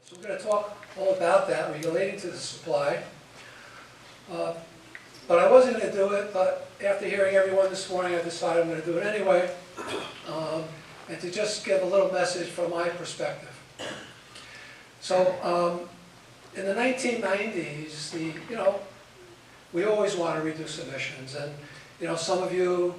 So we're going to talk all about that relating to the supply. But I wasn't going to do it, but after hearing everyone this morning, I decided I'm going to do it anyway, and to just give a little message from my perspective. So in the 1990s, we always want to reduce emissions, and some of you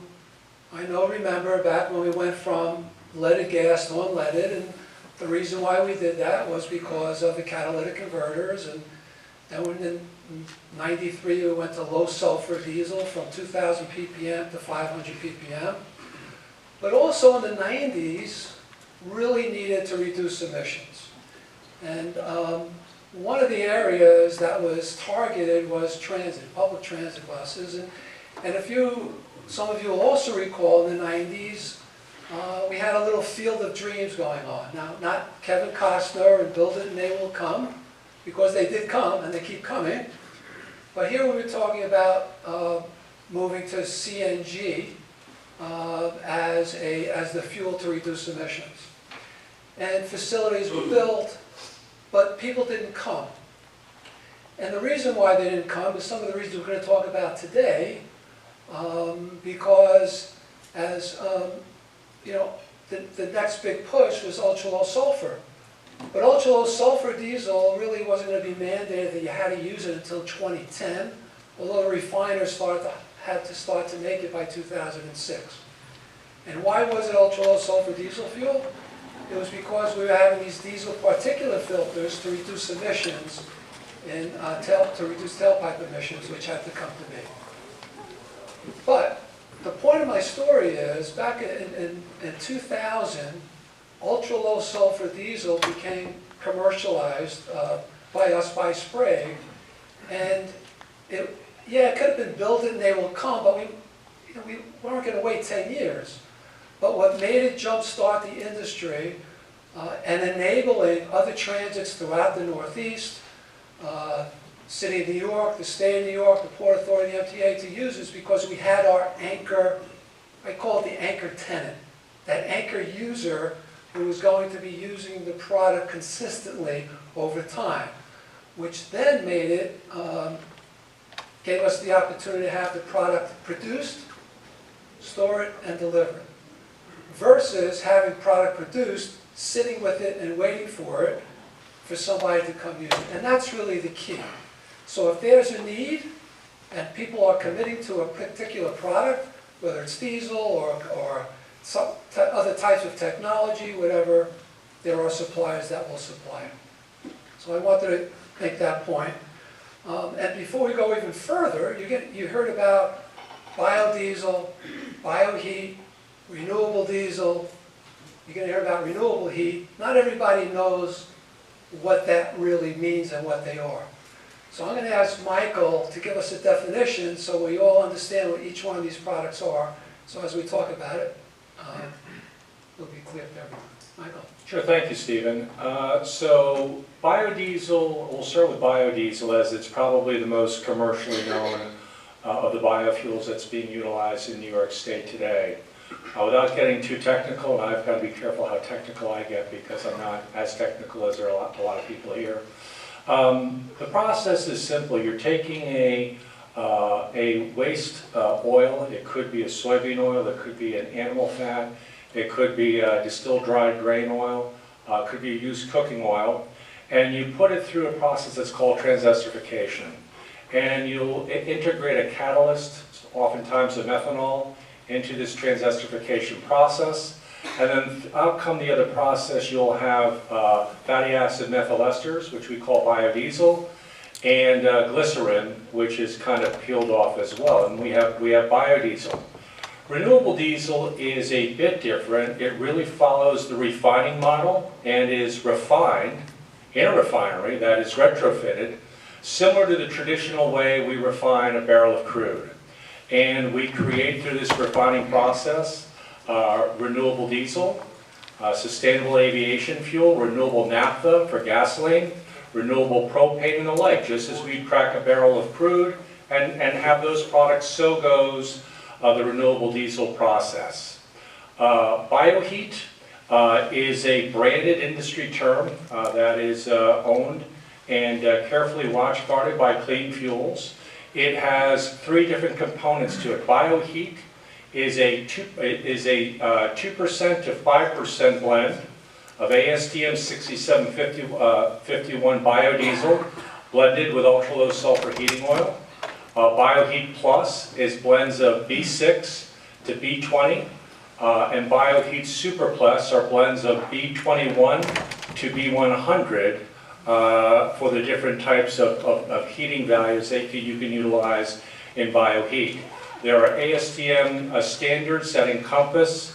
I know remember back when we went from leaded gas to unleaded, and the reason why we did that was because of the catalytic converters, and then when in '93 we went to low sulfur diesel from 2,000 ppm to 500 ppm. But also in the 90s, really needed to reduce emissions. And one of the areas that was targeted was transit, public transit buses. And some of you will also recall in the 90s, we had a little field of dreams going on. Now, not Kevin Costner and Build It and They Will Come, because they did come and they keep coming. But here we were talking about moving to CNG as the fuel to reduce emissions. And facilities were built, but people didn't come. And the reason why they didn't come is some of the reasons we're going to talk about today, because as the next big push was ultra-low sulfur. But ultra-low sulfur diesel really wasn't going to be mandated that you had to use it until 2010, although the refiners had to start to make it by 2006. And why was it ultra-low sulfur diesel fuel? It was because we were having these diesel particulate filters to reduce emissions, and to reduce tailpipe emissions, which had to come to be. But the point of my story is, back in 2000, ultra-low sulfur diesel became commercialized by us by Sprague, and it could have been Build It and They Will Come, but we weren't going to wait 10 years. But what made it jumpstart the industry and enabling other transits throughout the Northeast, City of New York, the State of New York, the Port Authority, the MTA to use is because we had our anchor, I call it the anchor tenant, that anchor user who was going to be using the product consistently over time, which then made it, gave us the opportunity to have the product produced, store it, and deliver it, versus having product produced, sitting with it and waiting for it for somebody to come use it. And that's really the key. So if there's a need, and people are committing to a particular product, whether it's diesel or some other types of technology, whatever, there are suppliers that will supply it. So I wanted to make that point. And before we go even further, you heard about biodiesel, bioheat, renewable diesel. You're going to hear about renewable heat. Not everybody knows what that really means and what they are. So I'm going to ask Michael to give us a definition so we all understand what each one of these products are. So as we talk about it, it'll be clear to everyone. Michael. Sure, thank you, Stephen. So biodiesel, we'll start with biodiesel as it's probably the most commercially known of the biofuels that's being utilized in New York State today. Without getting too technical, and I've got to be careful how technical I get because I'm not as technical as there are a lot of people here. The process is simple. You're taking a waste oil. It could be a soybean oil. It could be an animal fat. It could be distilled dried grain oil. It could be used cooking oil. And you put it through a process that's called transesterification. And you'll integrate a catalyst, oftentimes a methanol, into this transesterification process. And then out come the other process, you'll have fatty acid methyl esters, which we call biodiesel, and glycerin, which is kind of peeled off as well. And we have biodiesel. Renewable diesel is a bit different. It really follows the refining model and is refined in a refinery that is retrofitted, similar to the traditional way we refine a barrel of crude. And we create through this refining process renewable diesel, sustainable aviation fuel, renewable naphtha for gasoline, renewable propane and the like, just as we crack a barrel of crude and have those products, so goes the renewable diesel process. Bioheat, is a branded industry term that is owned and carefully watch-guarded by Clean Fuels. It has 3 different components to it. BioHeat is a 2% to 5% blend of ASTM 6751 biodiesel blended with ultra-low sulfur heating oil. BioHeat Plus is blends of B6 to B20, and BioHeat Super Plus are blends of B21 to B100 for the different types of heating values that you can utilize in BioHeat. There are ASTM standards that encompass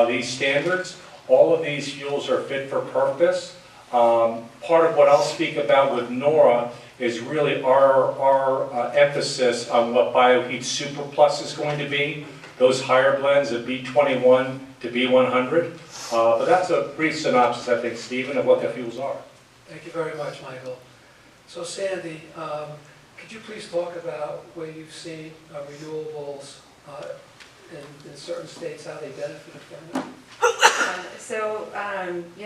these standards. All of these fuels are fit for purpose. Part of what I'll speak about with Nora is really our emphasis on what BioHeat Super Plus is going to be, those higher blends of B21 to B100. But that's a brief synopsis, I think, Stephen, of what the fuels are. Thank you very much, Michael. So Sandy, could you please talk about where you've seen renewables in certain states, how they benefited from it?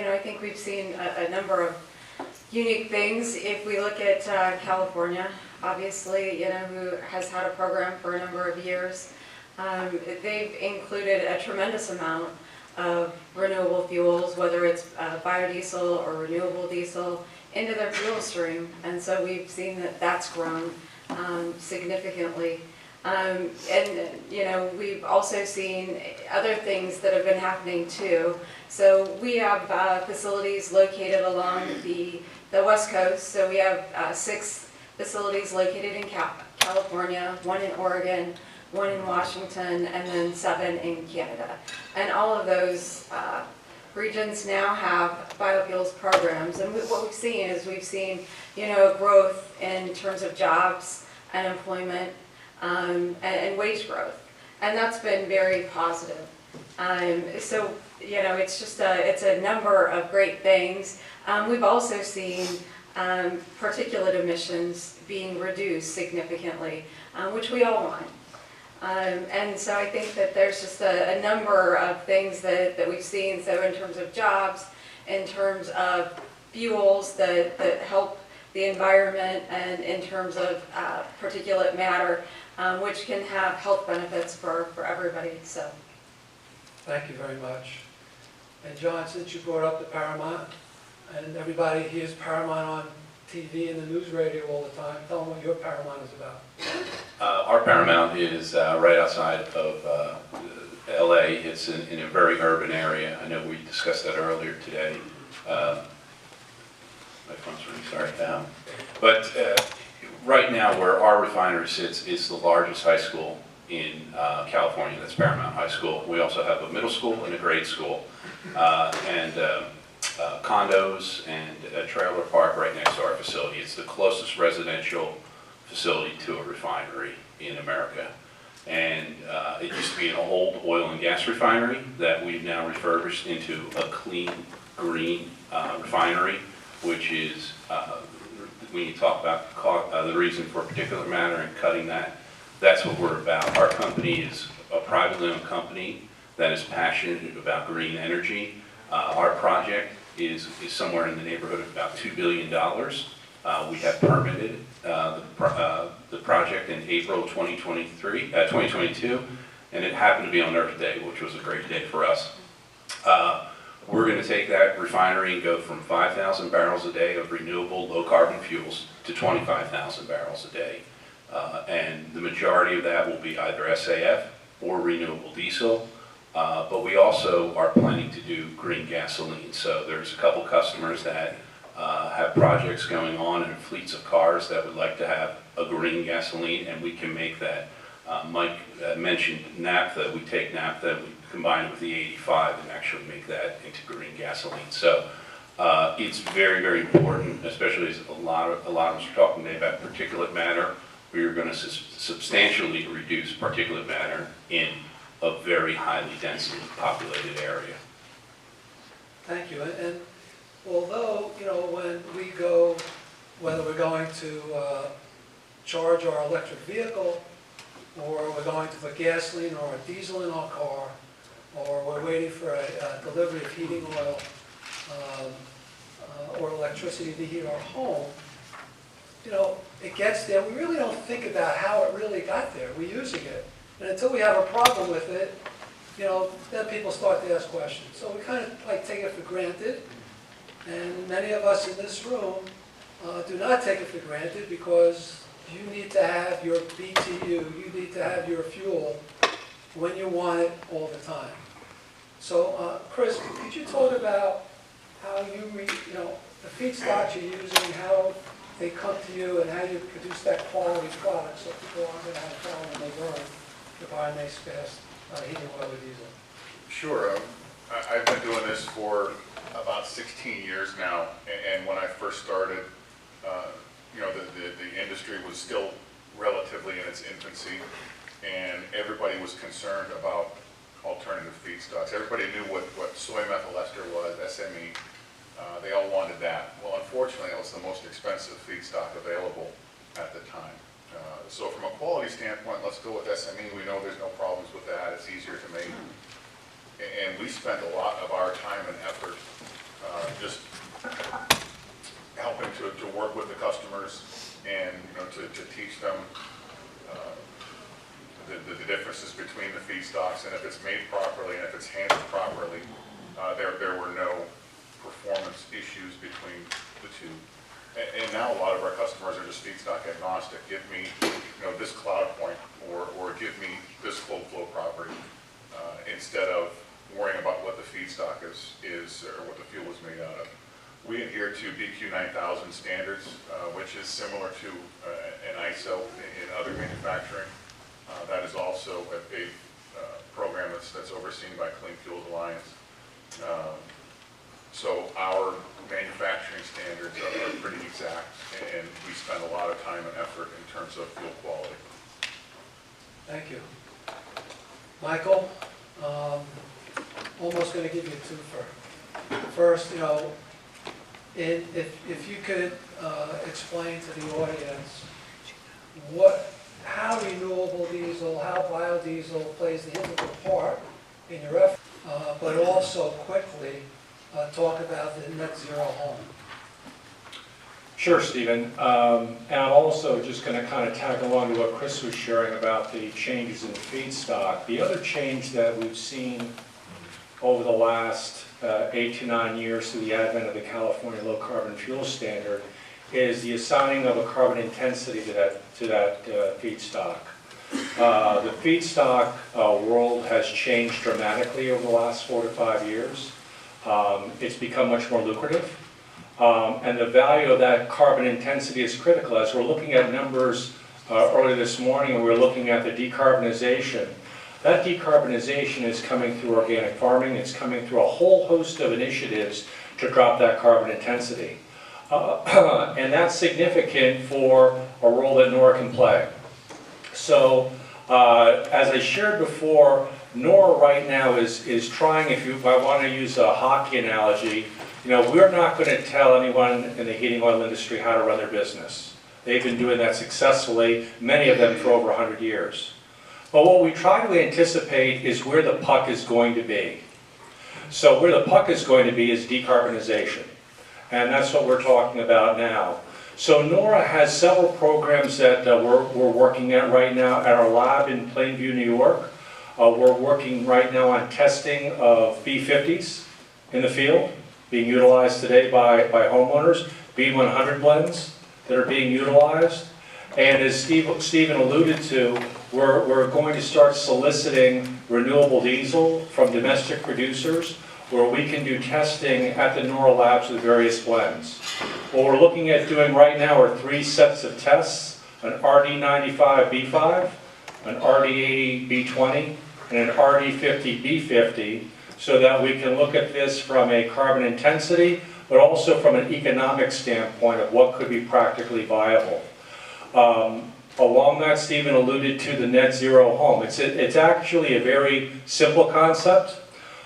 I think we've seen a number of unique things. If we look at California, obviously, who has had a program for a number of years, they've included a tremendous amount of renewable fuels, whether it's biodiesel or renewable diesel, into their fuel stream. And so we've seen that that's grown significantly. We've also seen other things that have been happening too. So we have facilities located along the West Coast. So we have 6 facilities located in California, 1 in Oregon, 1 in Washington, and then 7 in Canada. And all of those regions now have biofuels programs. And what we've seen is growth in terms of jobs and employment and wage growth. And that's been very positive. It's a number of great things. We've also seen particulate emissions being reduced significantly, which we all want. And so I think that there's just a number of things that we've seen. So in terms of jobs, in terms of fuels that help the environment, and in terms of particulate matter, which can have health benefits for everybody. So, thank you very much. And John, since you brought up the Paramount, and everybody hears Paramount on TV and the news radio all the time, tell them what your Paramount is about. Our Paramount is right outside of LA. It's in a very urban area. I know we discussed that earlier today. My phone's really sorry. But right now, where our refinery sits is the largest high school in California. That's Paramount High School. We also have a middle school and a grade school, and condos and a trailer park right next to our facility. It's the closest residential facility to a refinery in America. And it used to be an old oil and gas refinery that we've now refurbished into a clean, green refinery, which is, when you talk about the reason for particulate matter and cutting that, that's what we're about. Our company is a privately owned company that is passionate about green energy. Our project is somewhere in the neighborhood of about $2 billion. We have permitted the project in April 2022, and it happened to be on Earth Day, which was a great day for us. We're going to take that refinery and go from 5,000 barrels a day of renewable low-carbon fuels to 25,000 barrels a day. And the majority of that will be either SAF or renewable diesel. But we also are planning to do green gasoline. So there's a couple customers that have projects going on in fleets of cars that would like to have a green gasoline, and we can make that. Mike mentioned naphtha. We take naphtha, we combine it with the 85 and actually make that into green gasoline. So it's very, very important, especially as a lot of us are talking today about particulate matter. We are going to substantially reduce particulate matter in a very highly densely populated area. Thank you. And although, when we go, whether we're going to charge our electric vehicle, or we're going to put gasoline or diesel in our car, or we're waiting for a delivery of heating oil or electricity to heat our home, you know, it gets there, we really don't think about how it really got there. We're using it. And until we have a problem with it, you know, then people start to ask questions. So we kind of like take it for granted. And many of us in this room do not take it for granted because you need to have your BTU, you need to have your fuel when you want it all the time. So, Chris, could you talk about how you know, the feedstocks you're using, how they come to you, and how you produce that quality product so people aren't going to have a problem when they learn to buy a nice, fast heating oil or diesel? Sure. I've been doing this for about 16 years now, and when I first started, you know, the industry was still relatively in its infancy, and everybody was concerned about alternative feedstocks. Everybody knew what soy methyl ester was, SME. They all wanted that. Well, unfortunately, it was the most expensive feedstock available at the time. So from a quality standpoint, let's go with SME. We know there's no problems with that. It's easier to make. And we spent a lot of our time and effort just helping to work with the customers and, you know, to teach them the differences between the feedstocks, and if it's made properly and if it's handled properly, there were no performance issues between the two. And now a lot of our customers are just feedstock agnostic. Give me, you know, this cloud point, or give me this cold flow property, instead of worrying about what the feedstock is or what the fuel is made out of. We adhere to BQ 9000 standards, which is similar to an ISO in other manufacturing. That is also a program that's overseen by Clean Fuels Alliance. So our manufacturing standards are pretty exact, and we spend a lot of time and effort in terms of fuel quality. Thank you. Michael, almost going to give you a twofer. First, you know, if you could explain to the audience how renewable diesel, how biodiesel plays the integral part in your effort, but also quickly talk about the net zero home. Sure, Stephen. And I'm also just going to kind of tag along to what Chris was sharing about the changes in feedstock. The other change that we've seen over the last 8 to 9 years through the advent of the California Low Carbon Fuel Standard is the assigning of a carbon intensity to that feedstock. The feedstock world has changed dramatically over the last 4 to 5 years. It's become much more lucrative. And the value of that carbon intensity is critical. As we're looking at numbers earlier this morning, and we're looking at the decarbonization, that decarbonization is coming through organic farming. It's coming through a whole host of initiatives to drop that carbon intensity. And that's significant for a role that NORA can play. So, as I shared before, NORA right now is trying, if I want to use a hockey analogy, you know, we're not going to tell anyone in the heating oil industry how to run their business. They've been doing that successfully, many of them for over 100 years. But what we try to anticipate is where the puck is going to be. So where the puck is going to be is decarbonization. And that's what we're talking about now. So NORA has several programs that we're working at right now at our lab in Plainview, New York. We're working right now on testing of B50s in the field, being utilized today by homeowners, B100 blends that are being utilized. And as Stephen alluded to, we're going to start soliciting renewable diesel from domestic producers where we can do testing at the NORA labs with various blends. What we're looking at doing right now are 3 sets of tests, an RD95B5, an RD80B20, and an RD50B50, so that we can look at this from a carbon intensity, but also from an economic standpoint of what could be practically viable. Along that, Stephen alluded to the net zero home. It's actually a very simple concept.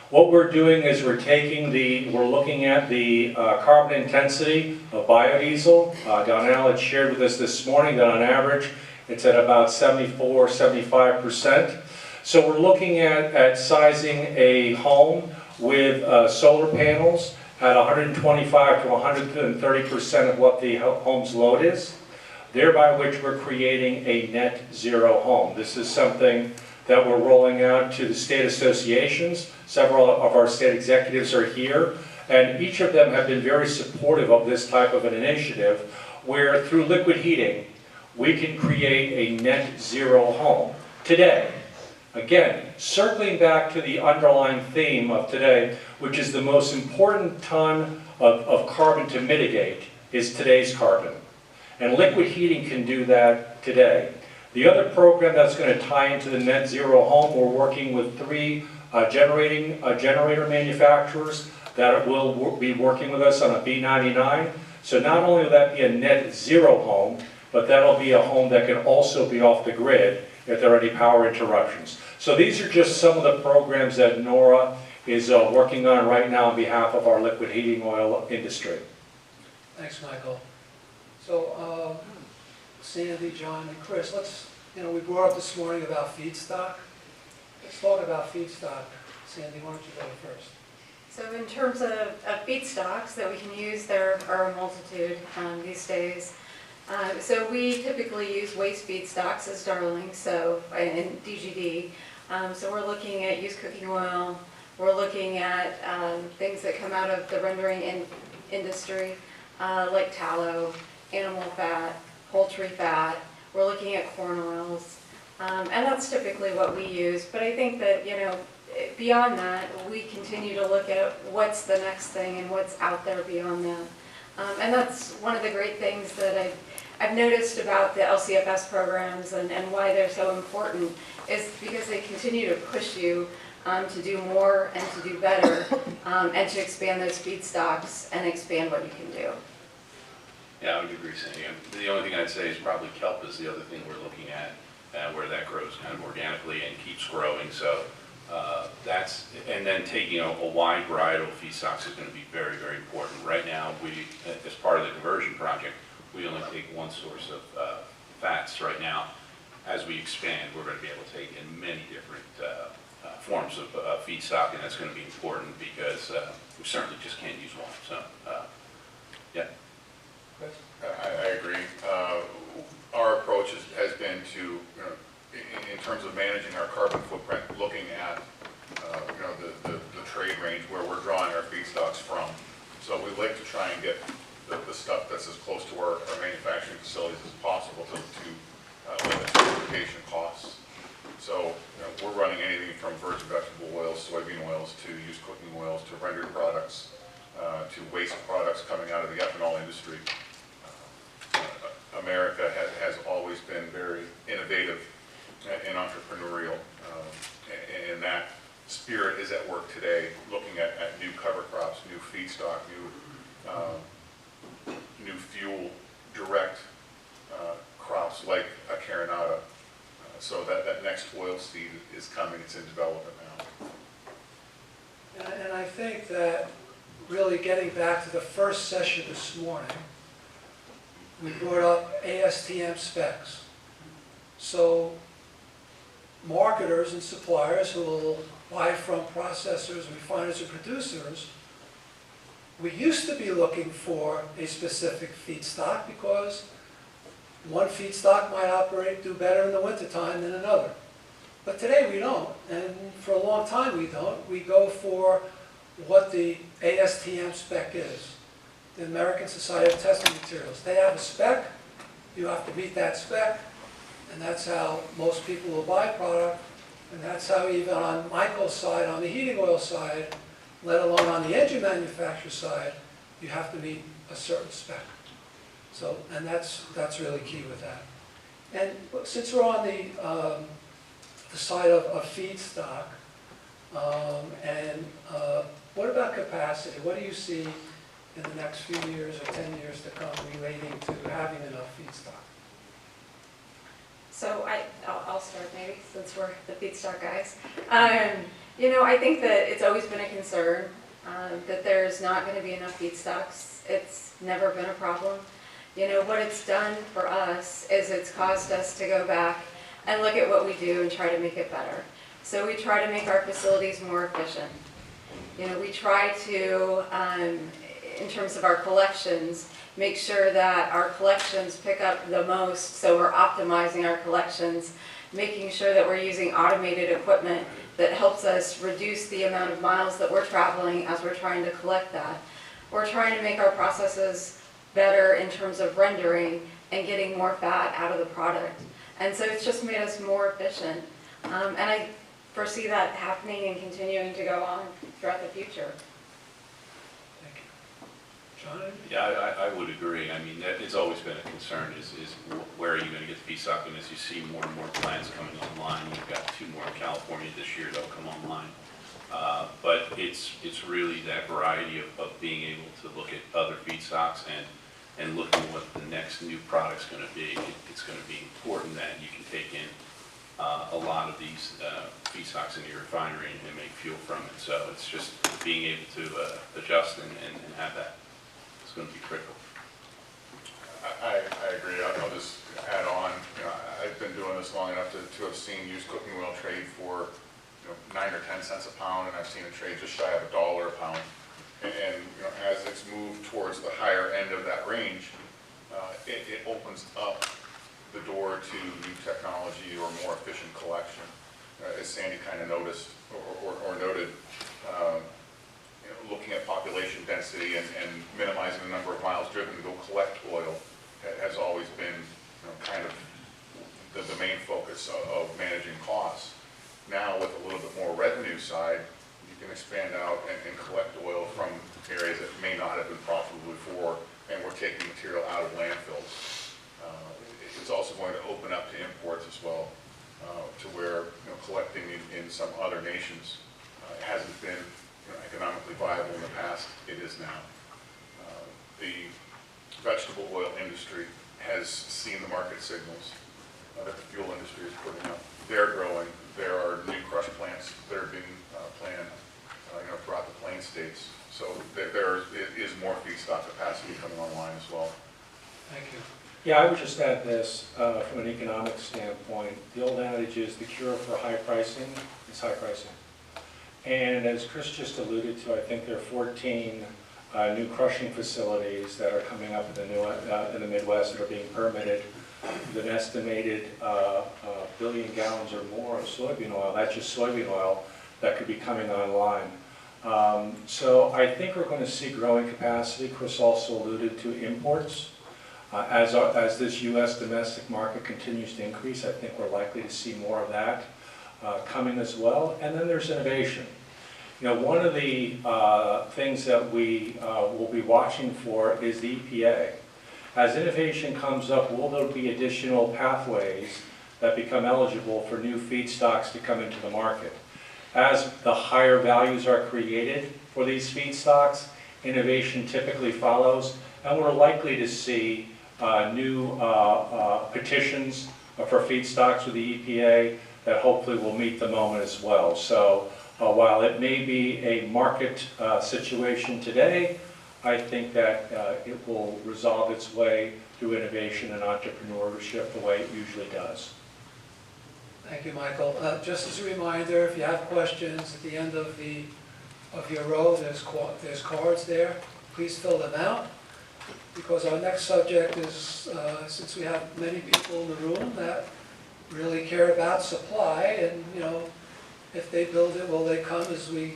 What we're doing is we're looking at the carbon intensity of biodiesel. Donnell had shared with us this morning that on average it's at about 74, 75%. So we're looking at sizing a home with solar panels at 125 to 130% of what the home's load is, thereby which we're creating a net zero home. This is something that we're rolling out to the state associations. Several of our state executives are here, and each of them have been very supportive of this type of an initiative, where through liquid heating, we can create a net zero home today. Again, circling back to the underlying theme of today, which is the most important ton of carbon to mitigate, is today's carbon. And liquid heating can do that today. The other program that's going to tie into the net zero home, we're working with 3 generator manufacturers that will be working with us on a B99. So not only will that be a net zero home, but that'll be a home that can also be off the grid if there are any power interruptions. So these are just some of the programs that NORA is working on right now on behalf of our liquid heating oil industry. Thanks, Michael. So, Sandy, John, and Chris, we brought up this morning about feedstock. Let's talk about feedstock. Sandy, why don't you go first? So in terms of feedstocks that we can use, there are a multitude these days. So we typically use waste feedstocks as darling, so in DGD. So we're looking at used cooking oil. We're looking at things that come out of the rendering industry, like tallow, animal fat, poultry fat. We're looking at corn oils, and that's typically what we use. But I think that, beyond that, we continue to look at what's the next thing and what's out there beyond that. And that's one of the great things that I've noticed about the LCFS programs and why they're so important, is because they continue to push you to do more and to do better, and to expand those feedstocks and expand what you can do. Yeah, I would agree, Sandy. The only thing I'd say is probably kelp is the other thing we're looking at, where that grows kind of organically and keeps growing. So and then taking a wide variety of feedstocks is going to be very, very important. Right now, as part of the conversion project, we only take one source of fats right now. As we expand, we're going to be able to take in many different forms of feedstock, and that's going to be important because we certainly just can't use one. So, yeah. I agree. Our approach has been to, in terms of managing our carbon footprint, looking at, the trade range where we're drawing our feedstocks from. So we like to try and get the stuff that's as close to our manufacturing facilities as possible to limit transportation costs. So we're running anything from virgin vegetable oils, soybean oils, to used cooking oils, to rendered products, to waste products coming out of the ethanol industry. America has always been very innovative and entrepreneurial, and that spirit is at work today, looking at new cover crops, new feedstock, new fuel, direct crops like a carinata. So that next oil seed is coming, it's in development now. And I think that really getting back to the first session this morning, we brought up ASTM specs. So marketers and suppliers who will buy from processors, refiners, and producers, we used to be looking for a specific feedstock because one feedstock might do better in the wintertime than another. But today we don't, and for a long time we don't. We go for what the ASTM spec is, the American Society of Testing Materials. They have a spec, you have to meet that spec, and that's how most people will buy product, and that's how even on Michael's side, on the heating oil side, let alone on the engine manufacturer side, you have to meet a certain spec. So, and that's really key with that. And since we're on the side of feedstock, what about capacity? What do you see in the next few years or 10 years to come relating to having enough feedstock? So I'll start maybe, since we're the feedstock guys. I think that it's always been a concern that there's not going to be enough feedstocks. It's never been a problem. What it's done for us is it's caused us to go back and look at what we do and try to make it better. So we try to make our facilities more efficient. You know, we try to, in terms of our collections, make sure that our collections pick up the most, so we're optimizing our collections, making sure that we're using automated equipment that helps us reduce the amount of miles that we're traveling as we're trying to collect that. We're trying to make our processes better in terms of rendering and getting more fat out of the product. And so it's just made us more efficient. And I foresee that happening and continuing to go on throughout the future. Thank you. John? Yeah, I would agree. I mean, it's always been a concern is where are you going to get the feedstock? And as you see more and more plants coming online, you've got 2 more in California this year that'll come online. But it's really that variety of being able to look at other feedstocks and looking at what the next new product's going to be. It's going to be important that you can take in a lot of these feedstocks into your refinery and make fuel from it. So it's just being able to adjust and have that. It's going to be critical. I agree. I'll just add on, you know, I've been doing this long enough to have seen used cooking oil trade for, you know, 9 or 10 cents a pound, and I've seen it trade just shy of $1 a pound. And you know, as it's moved towards the higher end of that range, it opens up the door to new technology or more efficient collection. As Sandy kind of noticed or noted, you know, looking at population density and minimizing the number of miles driven to go collect oil has always been, you know, kind of the main focus of managing costs. Now with a little bit more revenue side, you can expand out and collect oil from areas that may not have been profitable before, and we're taking material out of landfills. It's also going to open up to imports as well, to where, you know, collecting in some other nations hasn't been, you know, economically viable in the past. It is now. The vegetable oil industry has seen the market signals that the fuel industry is putting up. They're growing. There are new crush plants that are being planned, you know, throughout the plain states. So there is more feedstock capacity coming online as well. Thank you. Yeah, I would just add this from an economic standpoint. The old adage is the cure for high pricing is high pricing. And as Chris just alluded to, I think there are 14 new crushing facilities that are coming up in the Midwest that are being permitted with an estimated billion gallons or more of soybean oil. That's just soybean oil that could be coming online. So I think we're going to see growing capacity. Chris also alluded to imports. As this U.S. domestic market continues to increase, I think we're likely to see more of that coming as well. And then there's innovation. You know, one of the things that we will be watching for is the EPA. As innovation comes up, will there be additional pathways that become eligible for new feedstocks to come into the market? As the higher values are created for these feedstocks, innovation typically follows, and we're likely to see new petitions for feedstocks with the EPA that hopefully will meet the moment as well. So while it may be a market situation today, I think that it will resolve its way through innovation and entrepreneurship the way it usually does. Thank you, Michael. Just as a reminder, if you have questions at the end of your row, there's cards there. Please fill them out, because our next subject is, since we have many people in the room that really care about supply, and you know, if they build it, will they come, as we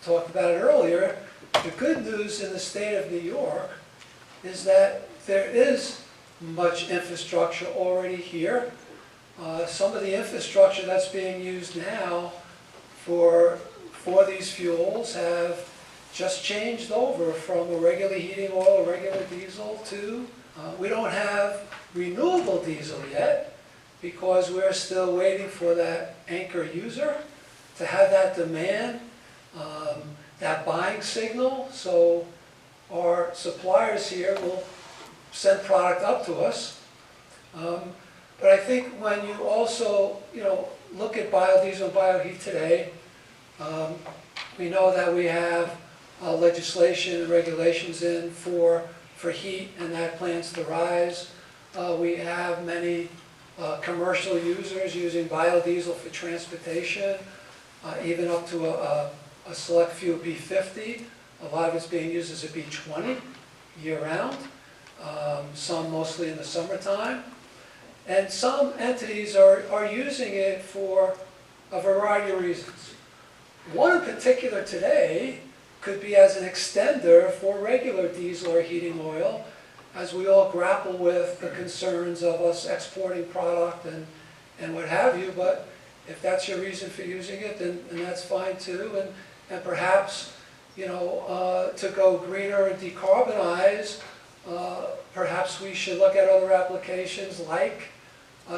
talked about it earlier. The good news in the state of New York is that there is much infrastructure already here. Some of the infrastructure that's being used now for these fuels have just changed over from a regular heating oil, a regular diesel to, we don't have renewable diesel yet because we're still waiting for that anchor user to have that demand, that buying signal. So our suppliers here will send product up to us. But I think when you also, you know, look at biodiesel and bioheat today, we know that we have legislation and regulations in for heat, and that plans to rise. We have many commercial users using biodiesel for transportation. even up to a select few B50. A lot of it's being used as a B20 year-round, some mostly in the summertime. And some entities are using it for a variety of reasons. One in particular today could be as an extender for regular diesel or heating oil, as we all grapple with the concerns of us exporting product and what have you. But if that's your reason for using it, then that's fine too. And perhaps, you know, to go greener and decarbonize, perhaps we should look at other applications like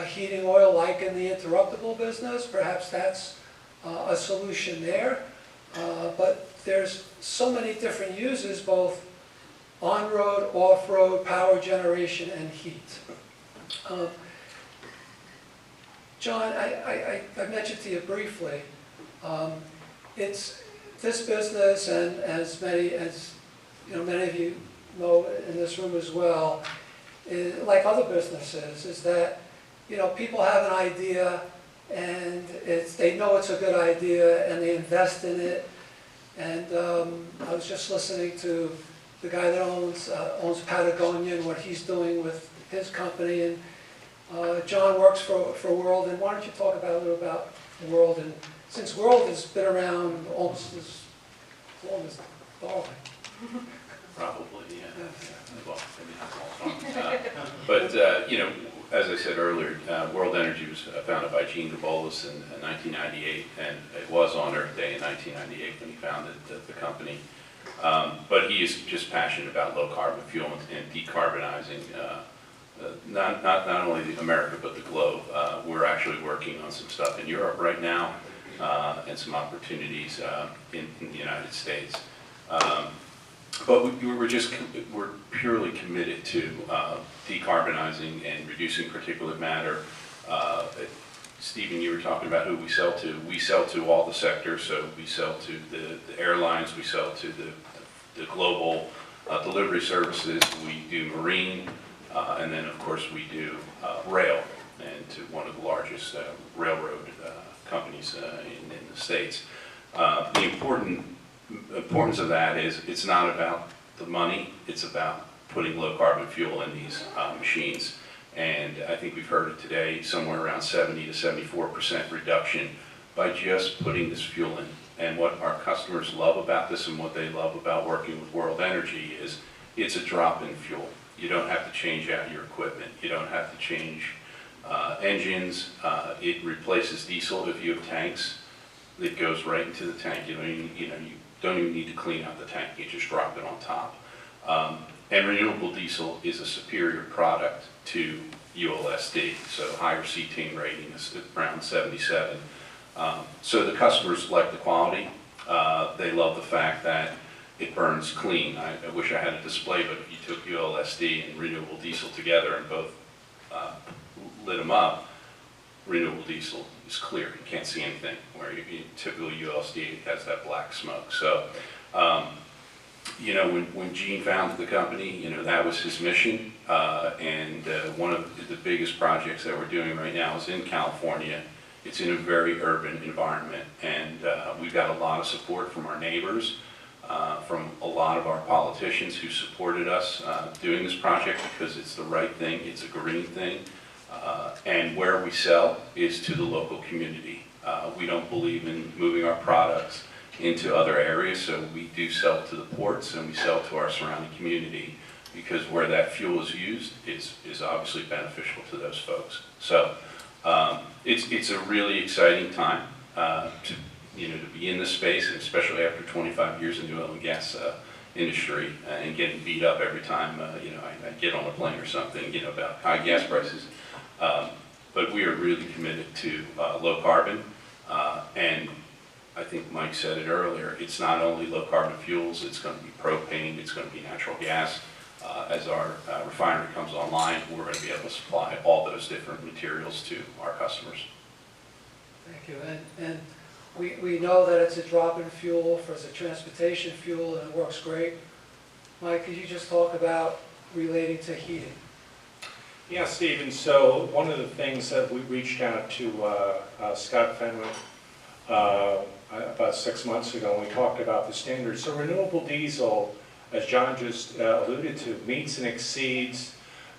heating oil, like in the interruptible business. Perhaps that's a solution there. But there's so many different uses, both on-road, off-road, power generation, and heat. John, I mentioned to you briefly, it's this business, and as many of you know in this room as well, like other businesses, is that, you know, people have an idea and they know it's a good idea and they invest in it. And I was just listening to the guy that owns Patagonia and what he's doing with his company. And John works for World. And why don't you talk about a little about World? And since World has been around almost as long as Darling. Probably, yeah. Well, maybe not all. But, you know, as I said earlier, World Energy was founded by Gene Gabolis in 1998, and it was on Earth Day in 1998 when he founded the company. But he is just passionate about low carbon fuel and decarbonizing not only America but the globe. We're actually working on some stuff in Europe right now and some opportunities in the United States. But we're purely committed to decarbonizing and reducing particulate matter. Stephen, you were talking about who we sell to. We sell to all the sectors, so we sell to the airlines, we sell to the global delivery services, we do marine, and then of course we do rail, and to one of the largest railroad companies in the States. The importance of that is it's not about the money, it's about putting low carbon fuel in these machines. And I think we've heard it today, somewhere around 70 to 74% reduction by just putting this fuel in. And what our customers love about this and what they love about working with World Energy is it's a drop-in fuel. You don't have to change out your equipment. You don't have to change engines. It replaces diesel if you have tanks. It goes right into the tank. You don't even need to clean out the tank. You just drop it on top. And renewable diesel is a superior product to ULSD, so higher cetane rating is around 77. So the customers like the quality. They love the fact that it burns clean. I wish I had a display, but if you took ULSD and renewable diesel together and both lit them up, renewable diesel is clear. You can't see anything, where typical ULSD has that black smoke. So, you know, when Gene founded the company, you know, that was his mission. And one of the biggest projects that we're doing right now is in California. It's in a very urban environment, and we've got a lot of support from our neighbors, from a lot of our politicians who supported us doing this project because it's the right thing, it's a green thing. And where we sell is to the local community. We don't believe in moving our products into other areas, so we do sell to the ports and we sell to our surrounding community, because where that fuel is used is obviously beneficial to those folks. So it's a really exciting time to be in this space, and especially after 25 years in the oil and gas industry and getting beat up every time I get on a plane or something about high gas prices. But we are really committed to low carbon, and I think Mike said it earlier, it's not only low carbon fuels, it's going to be propane, it's going to be natural gas. As our refinery comes online, we're going to be able to supply all those different materials to our customers. Thank you. And we know that it's a drop-in fuel as a transportation fuel, and it works great. Mike, could you just talk about relating to heating? Yeah, Stephen, so one of the things that we reached out to Scott Fenwick about 6 months ago, and we talked about the standards. So renewable diesel, as John just alluded to, meets and exceeds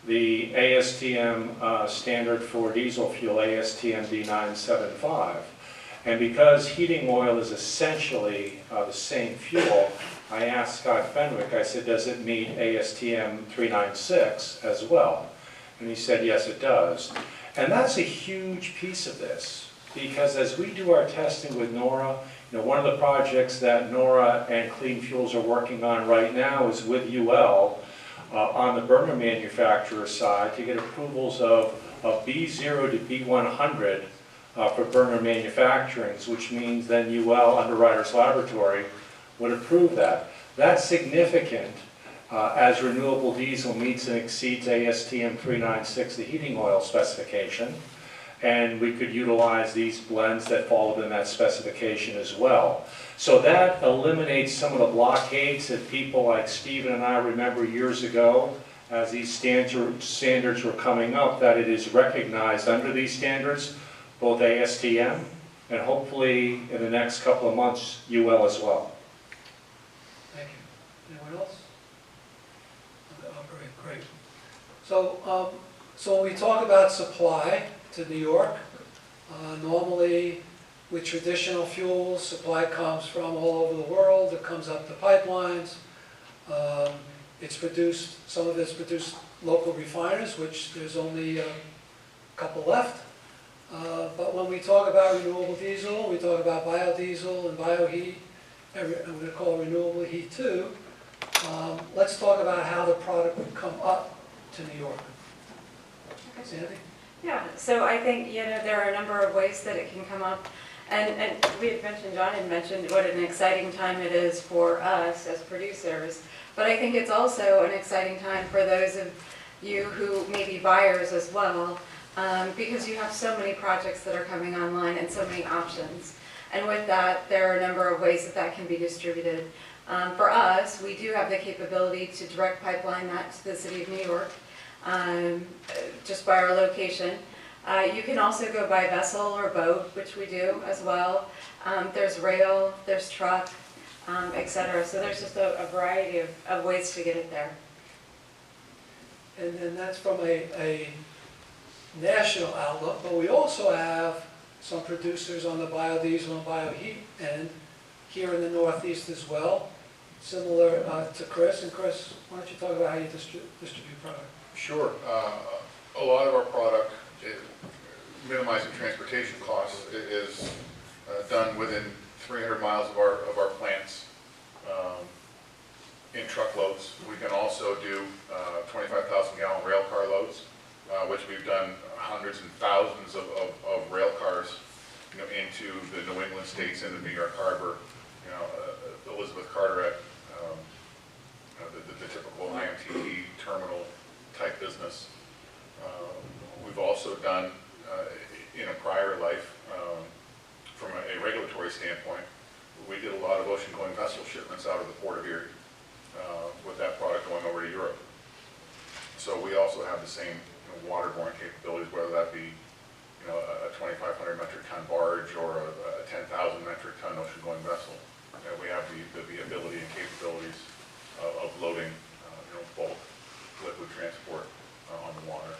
the ASTM standard for diesel fuel, ASTM D975. And because heating oil is essentially the same fuel, I asked Scott Fenwick, I said, does it meet ASTM 396 as well? And he said, yes, it does. And that's a huge piece of this, because as we do our testing with NORA, one of the projects that NORA and Clean Fuels are working on right now is with UL on the burner manufacturer side to get approvals of B0 to B100 for burner manufacturing, which means then UL, Underwriters Laboratory, would approve that. That's significant as renewable diesel meets and exceeds ASTM 396, the heating oil specification, and we could utilize these blends that fall within that specification as well. So that eliminates some of the blockades that people like Stephen and I remember years ago as these standards were coming up, that it is recognized under these standards, both ASTM and hopefully in the next couple of months, UL as well. Thank you. Anyone else? Great. So, so when we talk about supply to New York, normally with traditional fuels, supply comes from all over the world. It comes up the pipelines. It's produced, some of it's produced local refiners, which there's only a couple left. But when we talk about renewable diesel, we talk about biodiesel and bioheat, and I'm going to call it renewable heat too. Let's talk about how the product would come up to New York. Sandy? Yeah, so I think, there are a number of ways that it can come up. And we had mentioned, John had mentioned what an exciting time it is for us as producers. But I think it's also an exciting time for those of you who may be buyers as well, because you have so many projects that are coming online and so many options. And with that, there are a number of ways that that can be distributed. For us, we do have the capability to direct pipeline that to the city of New York, just by our location. You can also go by vessel or boat, which we do as well. There's rail, there's truck, etc. So there's just a variety of ways to get it there. And then that's from a national outlook, but we also have some producers on the biodiesel and bioheat end here in the Northeast as well, similar to Chris. And Chris, why don't you talk about how you distribute product? Sure. A lot of our product, minimizing transportation costs, is done within 300 miles of our plants in truckloads. We can also do 25,000 gallon rail car loads, which we've done hundreds and thousands of rail cars, into the New England states and the New York Harbor, Elizabeth Carteret, the typical IMTT terminal type business. We've also done, in a prior life, from a regulatory standpoint, we did a lot of ocean-going vessel shipments out of the Port of Erie with that product going over to Europe. So we also have the same waterborne capabilities, whether that be a 2,500 metric ton barge or a 10,000 metric ton ocean-going vessel. We have the ability and capabilities of loading bulk liquid transport on the water.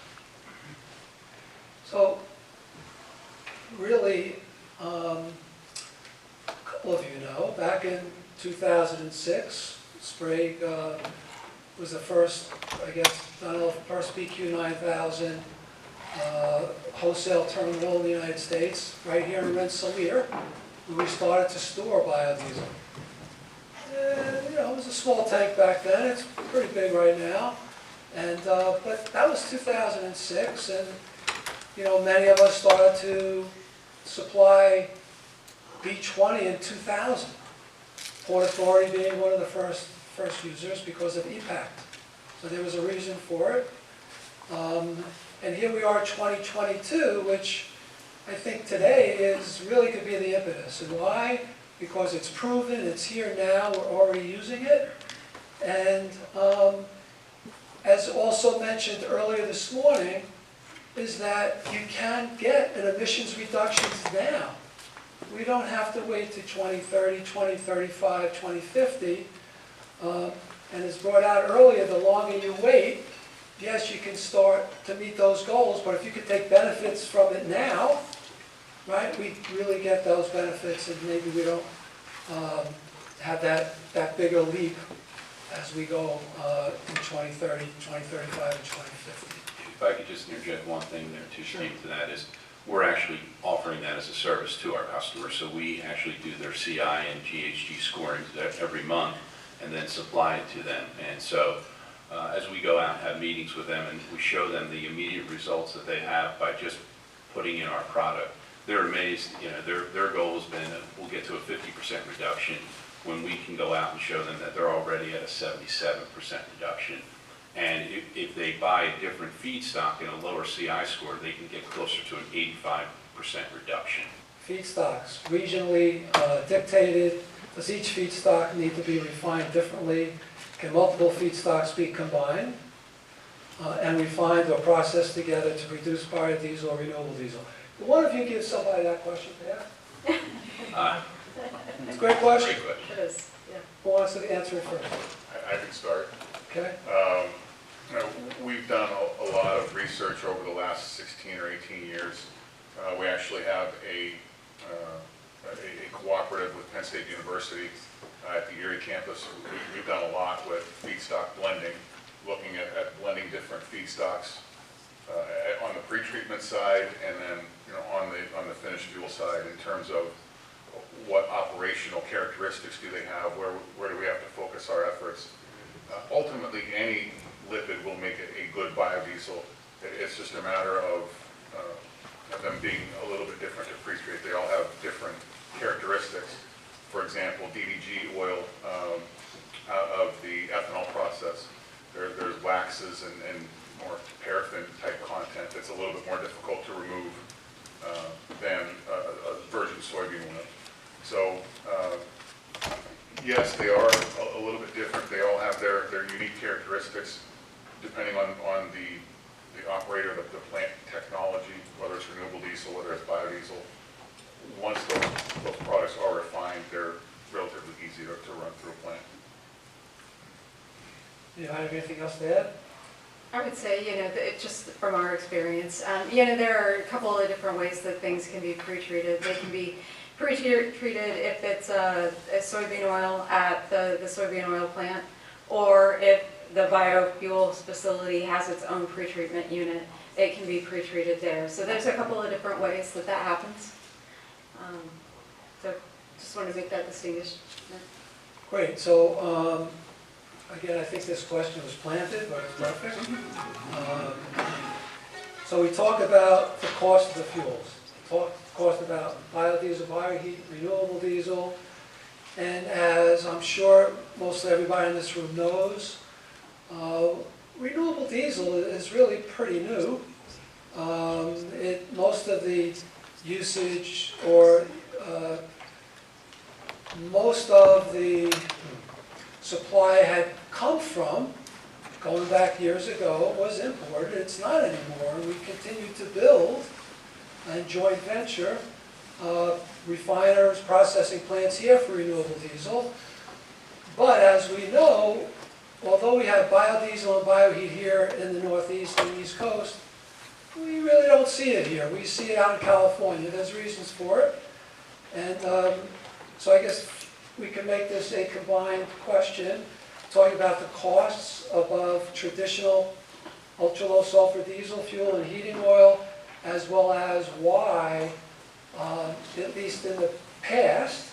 So really, a couple of you know, back in 2006, Sprague was the first, I guess, first BQ 9000 wholesale terminal in the United States, right here in Rensselaer, where we started to store biodiesel. And, it was a small tank back then. It's pretty big right now. And but that was 2006, and many of us started to supply B20 in 2000. Port Authority being one of the first users because of EPACT. So there was a reason for it. And here we are, 2022, which I think today really could be the impetus. And why? Because it's proven, it's here now, we're already using it. And as also mentioned earlier this morning, is that you can get an emissions reductions now we don't have to wait to 2030, 2035, 2050. And as brought out earlier, the longer you wait, yes, you can start to meet those goals, but if you could take benefits from it now, right, we really get those benefits, and maybe we don't have that bigger leap as we go in 2030, 2035, and 2050. If I could just interject one thing there too, Steve, to that is, we're actually offering that as a service to our customers. So we actually do their CI and GHG scoring every month and then supply it to them. And so as we go out and have meetings with them and we show them the immediate results that they have by just putting in our product, they're amazed. You know, their goal has been that we'll get to a 50% reduction when we can go out and show them that they're already at a 77% reduction. And if they buy a different feedstock and a lower CI score, they can get closer to an 85% reduction. Feedstocks, regionally dictated. Does each feedstock need to be refined differently? Can multiple feedstocks be combined and refined or processed together to produce biodiesel or renewable diesel? Will one of you give somebody that question there? It's a great question. Great question. It is, yeah. Who wants to answer it first? I can start. Okay? You know, we've done a lot of research over the last 16 or 18 years. We actually have a cooperative with Penn State University at the Erie campus. We've done a lot with feedstock blending, looking at blending different feedstocks on the pretreatment side, and then on the finished fuel side in terms of what operational characteristics do they have, where do we have to focus our efforts. Ultimately, any lipid will make it a good biodiesel. It's just a matter of them being a little bit different to pretreat. They all have different characteristics. For example, DDG oil out of the ethanol process, there's waxes and more paraffin type content that's a little bit more difficult to remove than a virgin soybean oil. So yes, they are a little bit different. They all have their unique characteristics depending on the operator, the plant technology, whether it's renewable diesel, whether it's biodiesel. Once those products are refined, they're relatively easy to run through a plant. You have anything else to add? I would say, just from our experience, there are a couple of different ways that things can be pre-treated. They can be pre-treated if it's a soybean oil at the soybean oil plant, or if the biofuels facility has its own pretreatment unit, it can be pre-treated there. So there's a couple of different ways that happens. So just want to make that distinction. Great, so again, I think this question was planted, but it's perfect. So we talk about the cost of the fuels. Cost about biodiesel, bioheat, renewable diesel, and as I'm sure most everybody in this room knows, renewable diesel is really pretty new. Most of the usage or most of the supply had come from, going back years ago, was imported. It's not anymore. We continue to build and joint venture refiners, processing plants here for renewable diesel. But as we know, although we have biodiesel and bioheat here in the Northeast and East Coast, we really don't see it here. We see it out in California. There's reasons for it. And so I guess we can make this a combined question, talking about the costs above traditional ultra-low sulfur diesel fuel and heating oil, as well as why, at least in the past,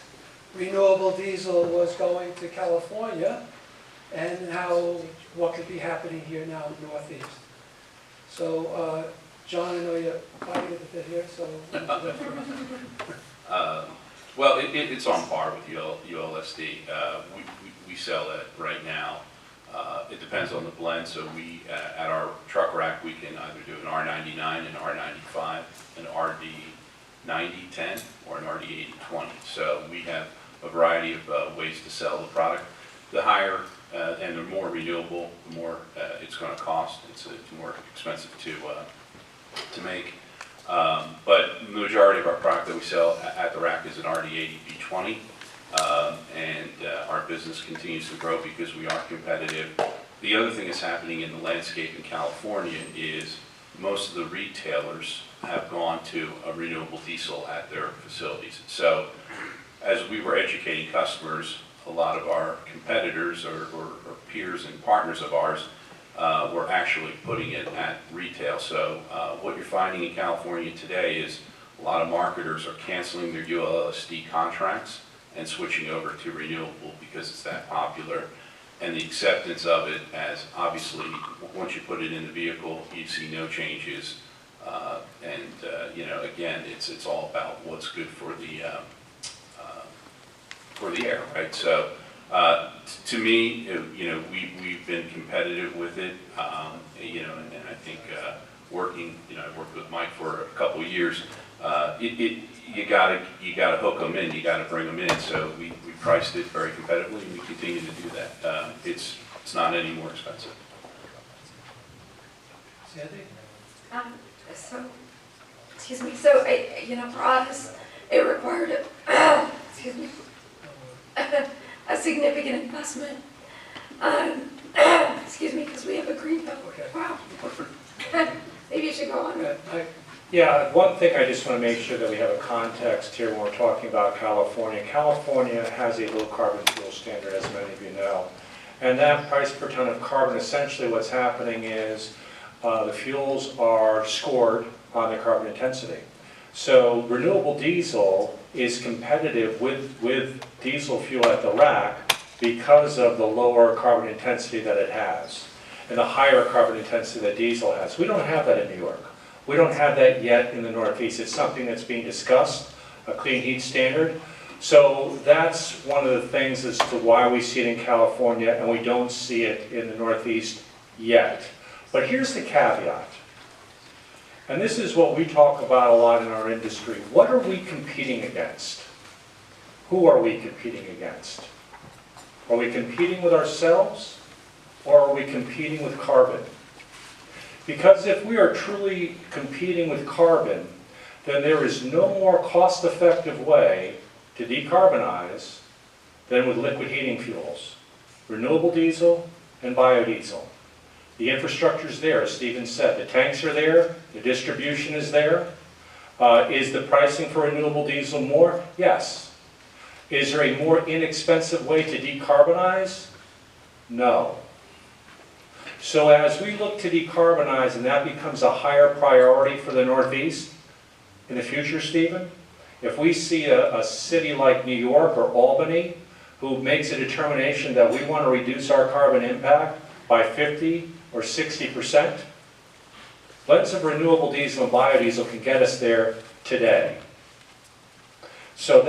renewable diesel was going to California, and what could be happening here now in the Northeast. So, John, I know you fighting a bit here, so. Well, it's on par with ULSD. We sell it right now. It depends on the blend, so we, at our truck rack, we can either do an R99, an R95, an RD9010, or an RD8020. So we have a variety of ways to sell the product. The higher and the more renewable, the more it's going to cost. It's more expensive to make. But the majority of our product that we sell at the rack is an RD80 B20. And our business continues to grow because we are competitive. The other thing that's happening in the landscape in California is most of the retailers have gone to a renewable diesel at their facilities. So as we were educating customers, a lot of our competitors or peers and partners of ours were actually putting it at retail. So what you're finding in California today is a lot of marketers are canceling their ULSD contracts and switching over to renewable because it's that popular. And the acceptance of it, as obviously once you put it in the vehicle, you see no changes. You know, again, it's all about what's good for the air, right? So to me, you know, we've been competitive with it. You know, and I think working, you know, I worked with Mike for a couple of years. You gotta hook them in, you gotta bring them in. So we priced it very competitively, and we continue to do that. It's not any more expensive. Sandy? So, excuse me, so, you know, for us, it required, excuse me, a significant investment. Excuse me, because we have a green belt. Okay. Wow. Maybe you should go on. Okay, Mike? Yeah, one thing I just want to make sure that we have a context here when we're talking about California. California has a low carbon fuel standard, as many of you know. And that price per ton of carbon, essentially what's happening is the fuels are scored on their carbon intensity. So renewable diesel is competitive with diesel fuel at the rack because of the lower carbon intensity that it has and the higher carbon intensity that diesel has. We don't have that in New York. We don't have that yet in the Northeast. It's something that's being discussed, a clean heat standard. So that's one of the things as to why we see it in California and we don't see it in the Northeast yet. But here's the caveat. And this is what we talk about a lot in our industry. What are we competing against? Who are we competing against? Are we competing with ourselves or are we competing with carbon? Because if we are truly competing with carbon, then there is no more cost-effective way to decarbonize than with liquid heating fuels, renewable diesel and biodiesel. The infrastructure is there, as Stephen said. The tanks are there, the distribution is there. Is the pricing for renewable diesel more? Yes. Is there a more inexpensive way to decarbonize? No. So as we look to decarbonize and that becomes a higher priority for the Northeast in the future, Stephen, if we see a city like New York or Albany who makes a determination that we want to reduce our carbon impact by 50 or 60%, blends of renewable diesel and biodiesel can get us there today. So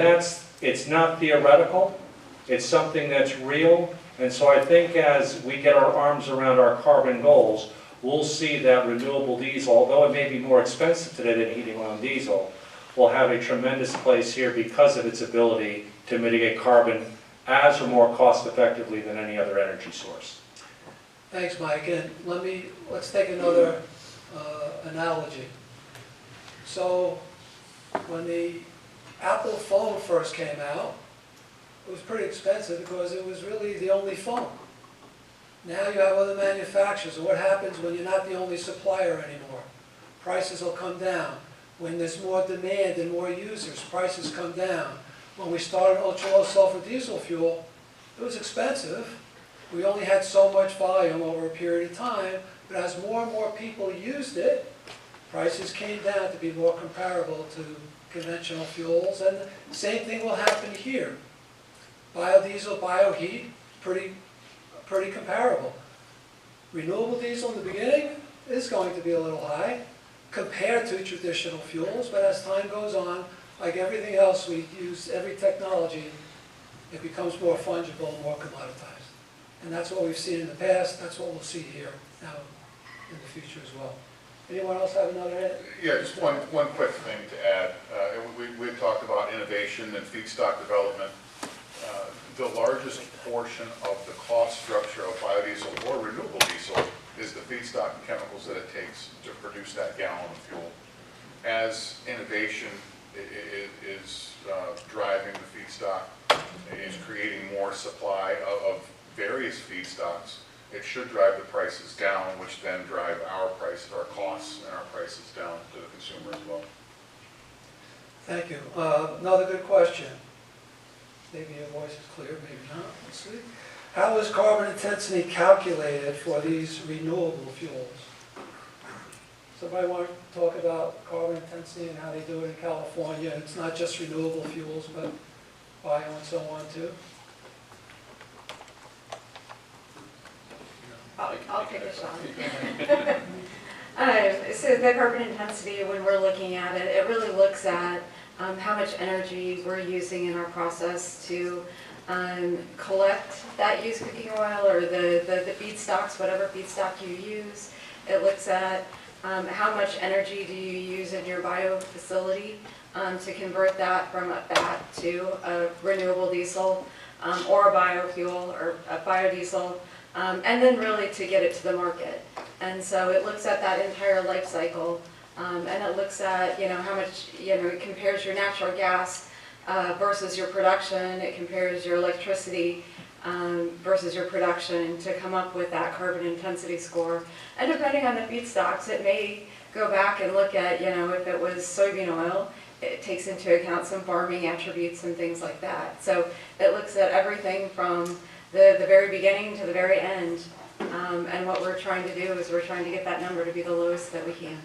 it's not theoretical, it's something that's real. And so I think as we get our arms around our carbon goals, we'll see that renewable diesel, although it may be more expensive today than heating oil and diesel, will have a tremendous place here because of its ability to mitigate carbon as or more cost effectively than any other energy source. Thanks, Mike, and let's take another analogy. So, when the Apple phone first came out, it was pretty expensive because it was really the only phone. Now you have other manufacturers, and what happens when you're not the only supplier anymore? Prices will come down. When there's more demand and more users, prices come down. When we started ultra-low sulfur diesel fuel, it was expensive. We only had so much volume over a period of time, but as more and more people used it, prices came down to be more comparable to conventional fuels, and the same thing will happen here. Biodiesel, bioheat, pretty comparable. Renewable diesel in the beginning is going to be a little high compared to traditional fuels, but as time goes on, like everything else we use, every technology, it becomes more fungible, more commoditized. And that's what we've seen in the past, that's what we'll see here now in the future as well. Anyone else have another? Yeah, just one quick thing to add. We had talked about innovation and feedstock development. The largest portion of the cost structure of biodiesel or renewable diesel is the feedstock and chemicals that it takes to produce that gallon of fuel. as innovation is driving the feedstock, is creating more supply of various feedstocks, it should drive the prices down, which then drive our prices, our costs and our prices down to the consumer as well. Thank you. Another good question. Maybe your voice is clear, maybe not. Let's see. How is carbon intensity calculated for these renewable fuels? Somebody want to talk about carbon intensity and how they do it in California? It's not just renewable fuels, but bio and so on too. I'll take a shot. So the carbon intensity, when we're looking at it, it really looks at how much energy we're using in our process to collect that used cooking oil or the feedstocks, whatever feedstock you use. It looks at how much energy do you use in your bio facility to convert that from a fat to a renewable diesel or a biofuel or a biodiesel, and then really to get it to the market. And so it looks at that entire life cycle, and it looks at, how much, it compares your natural gas versus your production. It compares your electricity versus your production to come up with that carbon intensity score. And depending on the feedstocks, it may go back and look at, if it was soybean oil, it takes into account some farming attributes and things like that. So it looks at everything from the very beginning to the very end. And what we're trying to do is we're trying to get that number to be the lowest that we can.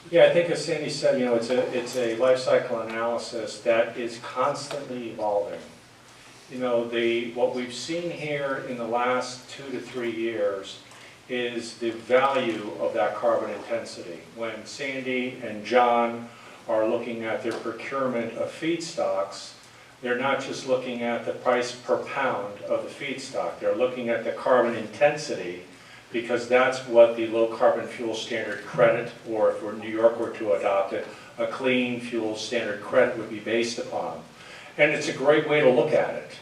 Yeah, I think as Sandy said, it's a life cycle analysis that is constantly evolving. What we've seen here in the last 2 to 3 years is the value of that carbon intensity. When Sandy and John are looking at their procurement of feedstocks, they're not just looking at the price per pound of the feedstock. They're looking at the carbon intensity, because that's what the low carbon fuel standard credit, or if New York were to adopt it, a clean fuel standard credit would be based upon. And it's a great way to look at it.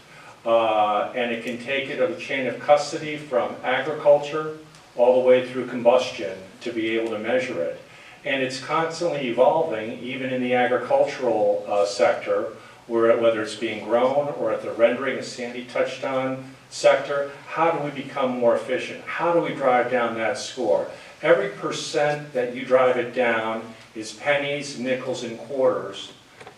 And it can take it of a chain of custody from agriculture all the way through combustion to be able to measure it. And it's constantly evolving, even in the agricultural sector, whether it's being grown or at the rendering, as Sandy touched on, sector. How do we become more efficient? How do we drive down that score? Every percent that you drive it down is pennies, nickels, and quarters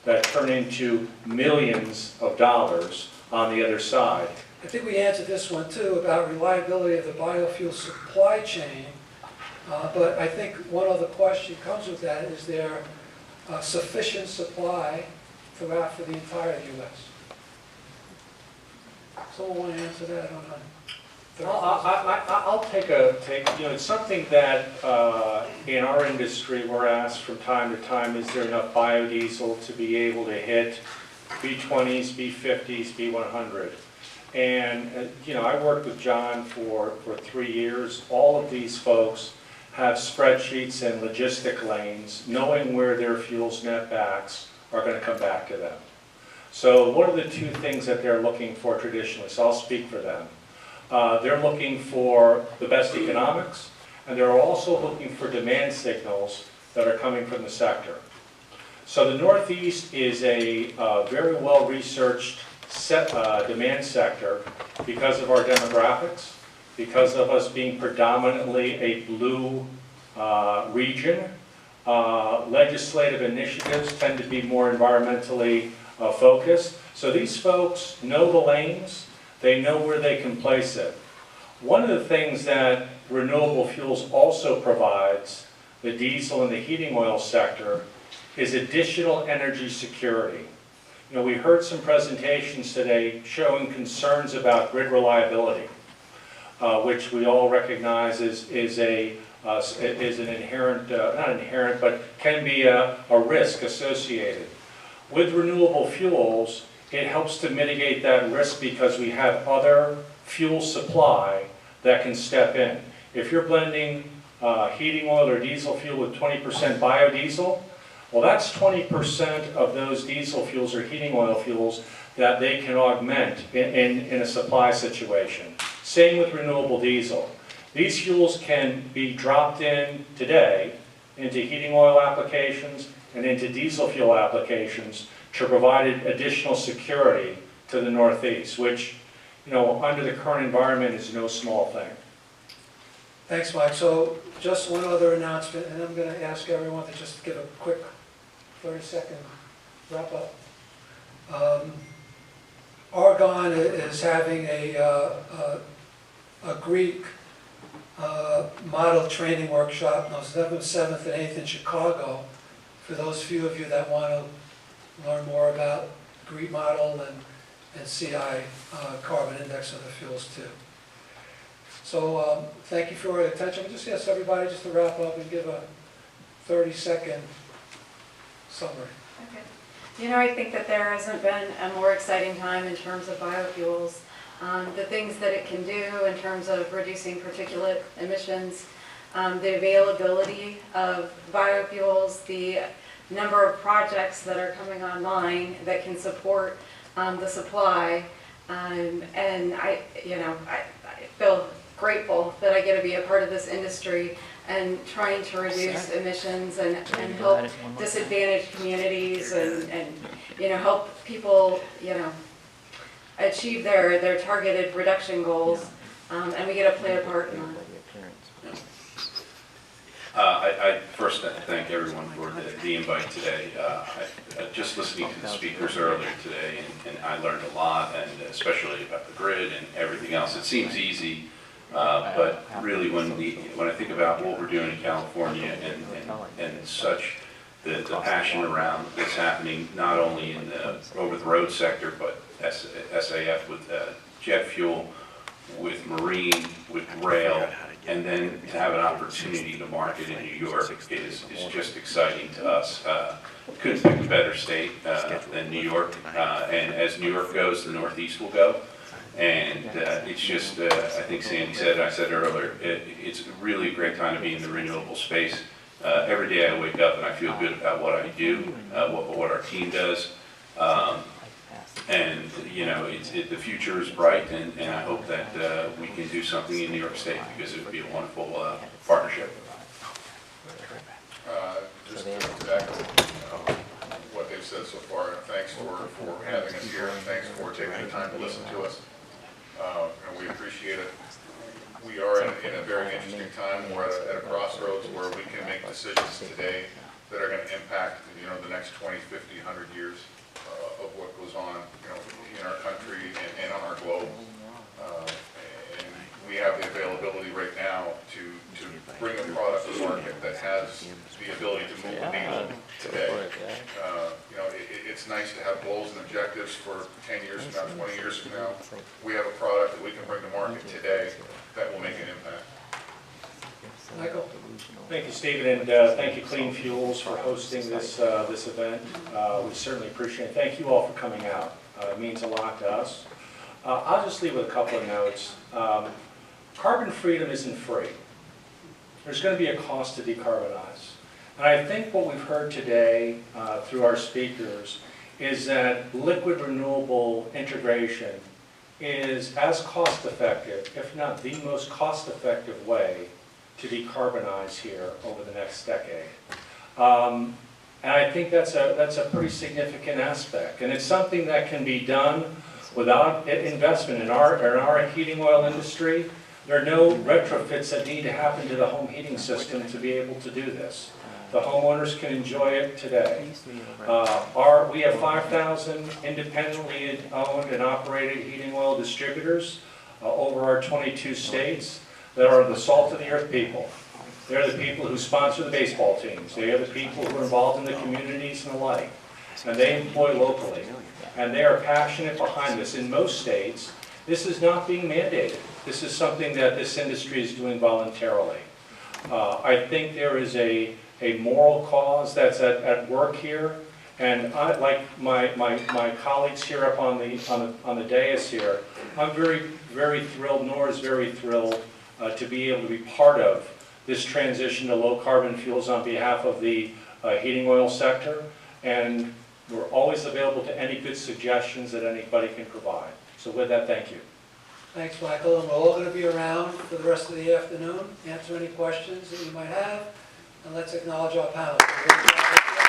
that turn into millions of dollars on the other side. I think we answered this one too, about reliability of the biofuel supply chain. But I think one other question comes with that: is there sufficient supply throughout for the entire U.S.? Someone want to answer that on I'll take, it's something that in our industry we're asked from time to time, is there enough biodiesel to be able to hit B20s, B50s, B100? And, I worked with John for 3 years. All of these folks have spreadsheets and logistic lanes, knowing where their fuels netbacks are going to come back to them. So what are the 2 things that they're looking for traditionally? So I'll speak for them. They're looking for the best economics, and they're also looking for demand signals that are coming from the sector. So the Northeast is a very well-researched demand sector because of our demographics, because of us being predominantly a blue region. Legislative initiatives tend to be more environmentally focused. So these folks know the lanes, they know where they can place it. One of the things that renewable fuels also provides the diesel and the heating oil sector is additional energy security. We heard some presentations today showing concerns about grid reliability, which we all recognize is an inherent, not inherent, but can be a risk associated. With renewable fuels, it helps to mitigate that risk because we have other fuel supply that can step in. If you're blending heating oil or diesel fuel with 20% biodiesel, well, that's 20% of those diesel fuels or heating oil fuels that they can augment in a supply situation. Same with renewable diesel. These fuels can be dropped in today into heating oil applications and into diesel fuel applications to provide additional security to the Northeast, which, you know, under the current environment is no small thing. Thanks, Mike. So just one other announcement, and I'm going to ask everyone to just give a quick 30-second wrap-up. Argonne is having a Greek model training workshop November 7th and 8th in Chicago. For those few of you that want to learn more about Greek model and CI, carbon index of the fuels too. So thank you for your attention. We'll just ask everybody just to wrap up and give a 30-second summary. Okay. You know, I think that there hasn't been a more exciting time in terms of biofuels. The things that it can do in terms of reducing particulate emissions, the availability of biofuels, the number of projects that are coming online that can support the supply, and I feel grateful that I get to be a part of this industry and trying to reduce emissions and help disadvantaged communities and help people achieve their targeted reduction goals, and we get to play a part in that. I first thank everyone for the invite today. Just listening to the speakers earlier today, and I learned a lot, and especially about the grid and everything else. It seems easy, but really when I think about what we're doing in California and such, the passion around what's happening not only in the over-the-road sector, but SAF with jet fuel, with marine, with rail, and then to have an opportunity to market in New York is just exciting to us. Couldn't pick a better state than New York, and as New York goes, the Northeast will go. And it's just, I think Sandy said, I said earlier, it's really a great time to be in the renewable space. Every day I wake up and I feel good about what I do, what our team does. And the future is bright, and I hope that we can do something in New York State, because it would be a wonderful partnership. Just to echo what they've said so far, thanks for having us here, and thanks for taking the time to listen to us. And we appreciate it. We are in a very interesting time. We're at a crossroads where we can make decisions today that are going to impact the next 20, 50, 100 years of what goes on in our country and on our globe. And we have the availability right now to bring a product to market that has the ability to move the needle today. It's nice to have goals and objectives for 10 years from now, 20 years from now. We have a product that we can bring to market today that will make an impact. Michael? Thank you, Stephen, and thank you, Clean Fuels, for hosting this event. We certainly appreciate it. Thank you all for coming out. It means a lot to us. I'll just leave with a couple of notes. Carbon freedom isn't free. There's going to be a cost to decarbonize. And I think what we've heard today through our speakers is that liquid renewable integration is as cost effective, if not the most cost effective way to decarbonize here over the next decade. And I think that's a pretty significant aspect. And it's something that can be done without investment in our heating oil industry. There are no retrofits that need to happen to the home heating system to be able to do this. The homeowners can enjoy it today. We have 5,000 independently owned and operated heating oil distributors over our 22 states that are the salt of the earth people. They're the people who sponsor the baseball teams. They are the people who are involved in the communities and the like. And they employ locally. And they are passionate behind this. In most states, this is not being mandated. This is something that this industry is doing voluntarily. I think there is a moral cause that's at work here, and I, like my colleagues here up on the dais here, I'm very thrilled. Nor is very thrilled to be able to be part of this transition to low carbon fuels on behalf of the heating oil sector, and we're always available to any good suggestions that anybody can provide. So with that, thank you. Thanks, Michael. And we're all going to be around for the rest of the afternoon, answer any questions that you might have. And let's acknowledge our panel.